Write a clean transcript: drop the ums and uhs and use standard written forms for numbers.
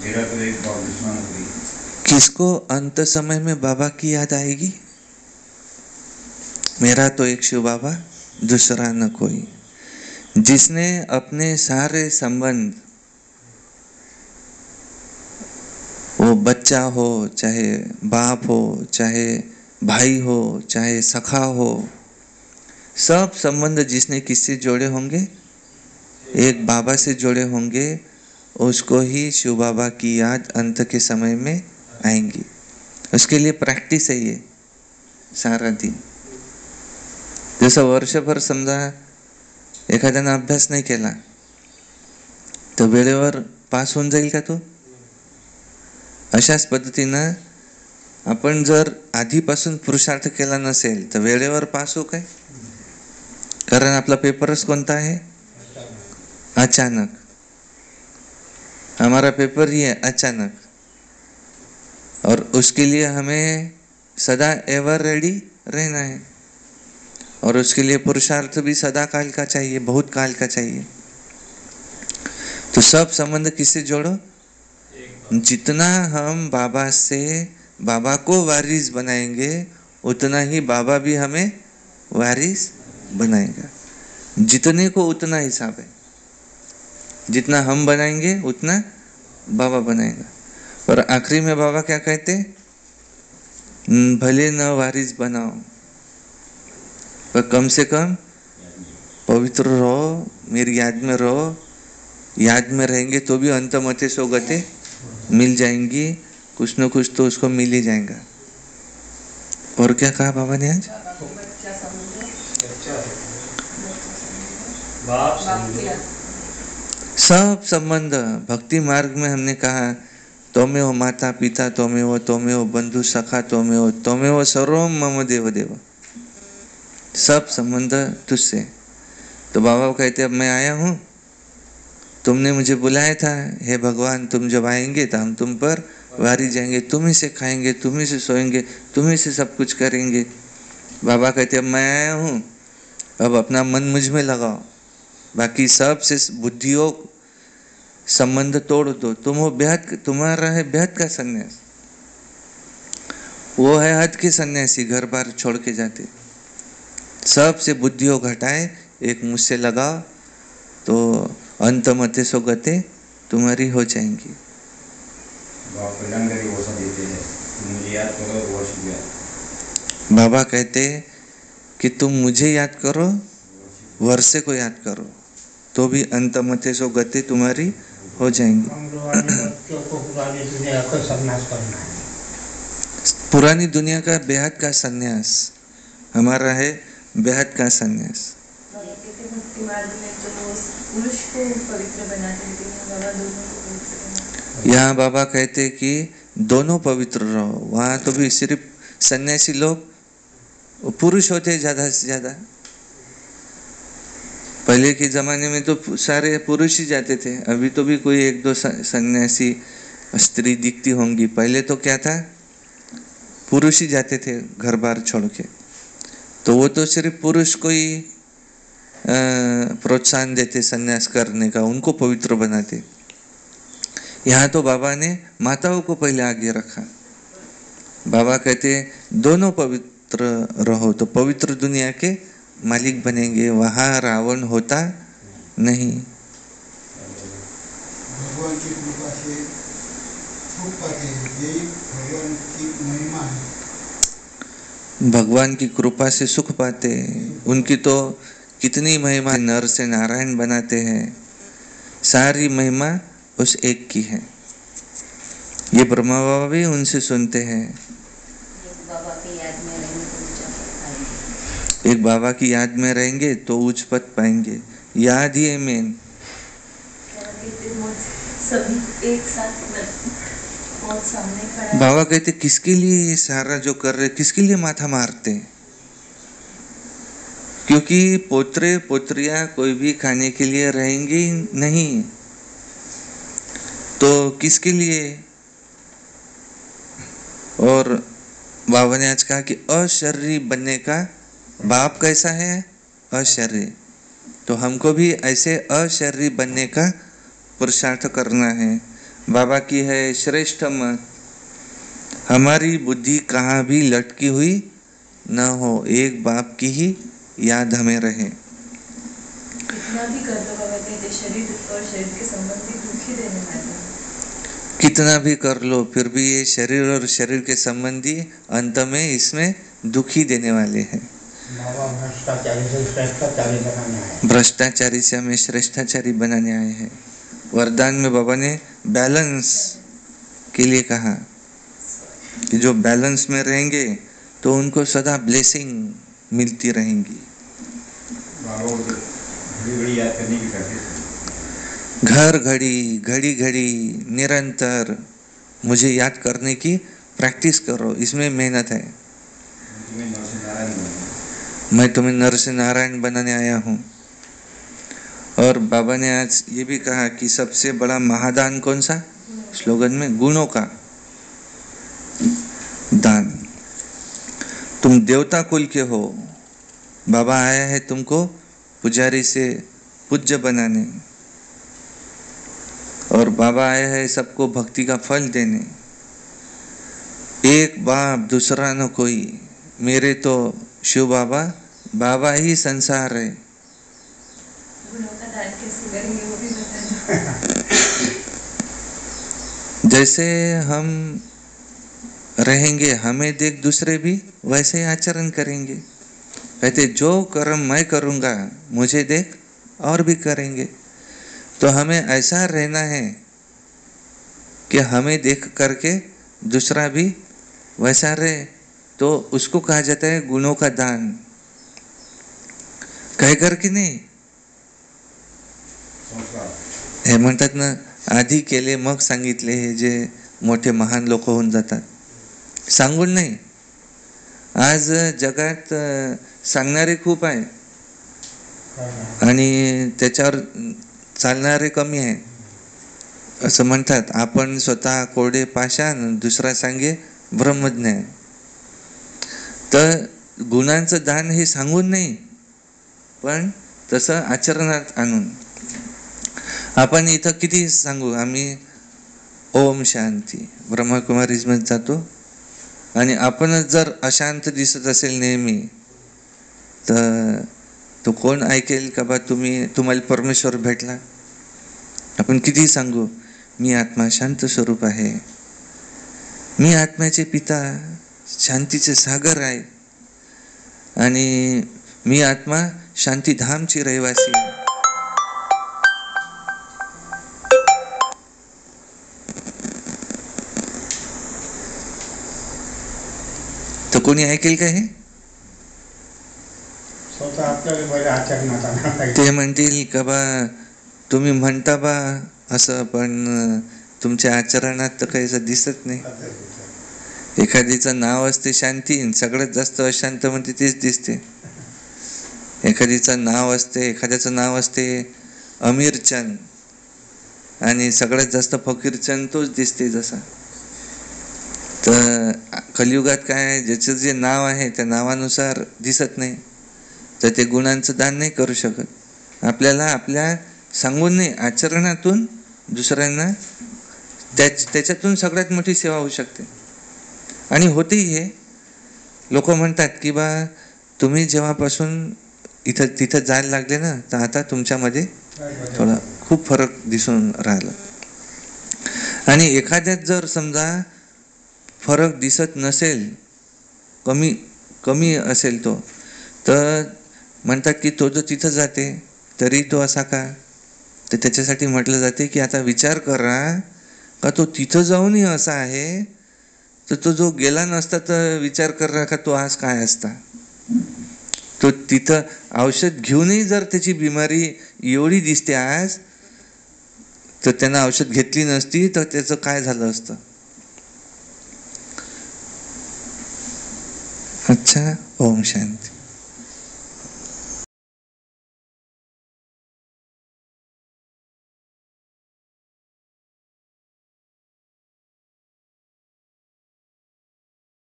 मेरा तो एक बार दुश्मन हुई। किसको अंत समय में बाबा की याद आएगी? मेरा तो एक शिव बाबा, दूसरा न कोई। जिसने अपने सारे संबंध, वो बच्चा हो, चाहे बाप हो, चाहे भाई हो, चाहे सखा हो, सब संबंध जिसने किससे जोड़े होंगे? एक बाबा से जोड़े होंगे। उसको ही शिव बाबा की याद अंत के समय में आएंगी। उसके लिए प्रॅक्टिस है ये सारा दिन. जसं वर्षभर समजा एखाद्यानं अभ्यास नाही केला तर वेळेवर पास होऊन जाईल का तो? अशाच पद्धतीनं आपण जर आधीपासून पुरुषार्थ केला नसेल तर वेळेवर पास हो काय? कारण आपला पेपरच कोणता है? अचानक. हमारा पेपर ही है अचानक, और उसके लिए हमें सदा एवर रेडी रहना है, और उसके लिए पुरुषार्थ भी सदा काल का चाहिए, बहुत काल का चाहिए. तो सब संबंध किससे जोड़ो? जितना हम बाबा से बाबा को वारिस बनाएंगे उतना ही बाबा भी हमें वारिस बनाएगा. जितने को उतना हिसाब है. जितना हम बनाएंगे उतना बाबा बनाएगा. और आखिरी में बाबा क्या कहते? भले न वारिस बनाओ पर कम से कम पवित्र रहो, मेरी याद में रहो. याद में रहेंगे तो भी अंत मते सो गते मिल जाएंगी. कुछ न कुछ तो उसको मिल ही जाएगा. और क्या कहा बाबा ने आज? सब संबंध भक्ति मार्ग में हमने कहा त्वमेव माता पिता, त्वमेव बंधु सखा, त्वमेव सर्वं मम देव देव. सब संबंध तुझसे. तो बाबा कहते अब मैं आया हूँ, तुमने मुझे बुलाया था, हे भगवान तुम जब आएंगे तो हम तुम पर वारी जाएंगे, तुम ही से खाएंगे, तुम ही से सोएंगे, तुम ही से सब कुछ करेंगे. बाबा कहते अब मैं आया हूँ, अब अपना मन मुझ में लगाओ, बाकी सब से बुद्धियों संबंध तोड़ दो. तुम हो बेहद, तुम्हारा है बेहद का सन्यास, वो है हद के सन्यासी, घर बार छोड़ के जाते. सब से बुद्धियों घटाए, एक मुझसे लगाओ तो अंत मते सो गते तुम्हारी हो जाएंगी. बाबा कहते कि तुम मुझे याद करो, वर्षे को याद करो, तो भी अंत मते सो गते तुम्हारी हो जाएंगी. पुरानी दुनिया का बेहद का सन्यास हमारा है, बेहद का सन्यास. यहाँ बाबा कहते कि दोनों पवित्र रहो. वहाँ तो भी सिर्फ सन्यासी लोग पुरुष होते ज्यादा से ज्यादा. पहले के जमाने में तो सारे पुरुष ही जाते थे. अभी तो भी कोई एक दो सन्यासी स्त्री दिखती होंगी. पहले तो क्या था, पुरुष ही जाते थे घर बार छोड़ के. तो वो तो सिर्फ पुरुष को ही प्रोत्साहन देते सन्यास करने का, उनको पवित्र बनाते. यहाँ तो बाबा ने माताओं को पहले आगे रखा. बाबा कहते दोनों पवित्र रहो तो पवित्र दुनिया के मालिक बनेंगे. वहाँ रावण होता नहीं. भगवान की कृपा से सुख पाते हैं, यही भगवान की महिमा है. भगवान की कृपा से सुख पाते हैं. उनकी तो कितनी महिमा, नर से नारायण बनाते हैं. सारी महिमा उस एक की है. ये ब्रह्मा बाबा भी उनसे सुनते हैं. एक बाबा की याद में रहेंगे तो उच्च पद पाएंगे. याद ही है मेन. बाबा कहते किसके लिए ये सारा जो कर रहे, किसके लिए माथा मारते हैं? क्योंकि पोत्रे पोत्रियां कोई भी खाने के लिए रहेंगे नहीं, तो किसके लिए? और बाबा ने आज कहा कि अशरीरी बनने का बाप कैसा है? अशरीरी. तो हमको भी ऐसे अशरीरी बनने का पुरुषार्थ करना है. बाबा की है श्रेष्ठ मत, हमारी बुद्धि कहाँ भी लटकी हुई न हो, एक बाप की ही याद हमें रहे। कितना भी कर लो बाबा कहते, शरीर और शरीर के संबंधी दुखी देने वाले हैं। कितना भी कर लो फिर भी ये शरीर और शरीर के संबंधी अंत में इसमें दुखी देने वाले हैं। बाबा भ्रष्टाचारी से श्रेष्ठाचारी बनाने आए। भ्रष्टाचारी से हमें श्रेष्ठाचारी बनाने आए हैं। वरदान में बाबा ने बैलेंस के लिए कहा कि जो बैलेंस में रहेंगे तो उनको सदा ब्लेसिंग मिलती रहेंगी। घड़ी याद करने की प्रैक्टिस, घर घड़ी घड़ी घड़ी निरंतर मुझे याद करने की प्रैक्टिस करो, इसमें मेहनत है। तुम्हें नरसिंह नारायण बनना। मैं तुम्हें नर से नारायण बनाने आया हूँ। और बाबा ने आज ये भी कहा कि सबसे बड़ा महादान कौन सा, स्लोगन में गुणों का दान। तुम देवता कुल के हो, बाबा आया है तुमको पुजारी से पूज्य बनाने, और बाबा आया है सबको भक्ति का फल देने। एक बाप दूसरा न कोई, मेरे तो शिव बाबा, बाबा ही संसार है। गुणों का दान कैसे करेंगे वो भी बताना। जैसे हम रहेंगे हमें देख दूसरे भी वैसे ही आचरण करेंगे। कहते जो कर्म मैं करूँगा मुझे देख और भी करेंगे। तो हमें ऐसा रहना है कि हमें देख करके दूसरा भी वैसा रहे, तो उसको कहा जाता है गुणों का दान। कह कर की नाही, हे म्हणतात ना, आधी केले मग सांगितले, हे जे मोठे महान लोक होऊन जातात, सांगून नाही। आज जगात सांगणारे खूप आहे आणि त्याच्यावर चालणारे कमी आहे। असं म्हणतात, आपण स्वतः कोरडे पाषाण, दुसरा सांगे ब्रह्मज्ञान। तर गुणांचं दान हे सांगून नाही, पण तसं आचरणात आणून। आपण इथं किती सांगू, आम्ही ओम शांती ब्रह्मकुमारीजमध्ये जातो आणि आपणच जर अशांत दिसत असेल नेहमी, तर तो कोण ऐकेल का बा तुम्हाला परमेश्वर भेटला। आपण किती सांगू, मी आत्मा शांत स्वरूप आहे, मी आत्म्याचे पिता, शांतीचे सागर आहे, आणि मी आत्मा शांतीधामची रहिवासी आहे। तर कोणी ऐकेल का हे? ते म्हणतील का बा तुम्ही म्हणता बा असं, पण तुमच्या आचरणात तर काही असं दिसत नाही। एखादीचं नाव असते शांती, सगळ्यात जास्त अशांत म्हणते तेच दिसते। एखादीचं नाव असते, एखाद्याचं नाव असते अमीरचंद, आणि सगळ्यात जास्त फकीरचंद तोच दिसते जसा। तर कलियुगात काय आहे, ज्याचं जे नाव आहे त्या नावानुसार दिसत नाही, तर ते गुणांचं दान नाही करू शकत। आपल्याला आपल्या सांगून नाही, आचरणातून दुसऱ्यांना त्याच्यातून सगळ्यात मोठी सेवा होऊ शकते, आणि होतेही। हे लोक म्हणतात की बा तुम्ही जेव्हापासून तिथं जायला लागले ना, तर आता तुमच्यामध्ये थोडा खूप फरक दिसून राहिला। आणि एखाद्यात जर समजा फरक दिसत नसेल, कमी असेल तो, तर म्हणतात की तो जो तिथं जाते तरी तो असा का। तर त्याच्यासाठी म्हटलं जाते की आता विचार करा का तो तिथं जाऊनही असा आहे, तर तो जो गेला नसता तर विचार करा का तो आज काय असता। तो तिथं औषध घेऊनही जर त्याची बिमारी एवढी दिसते आज, तर त्यानं औषध घेतली नसती तर त्याचं काय झालं असतं। अच्छा, ओम शांती।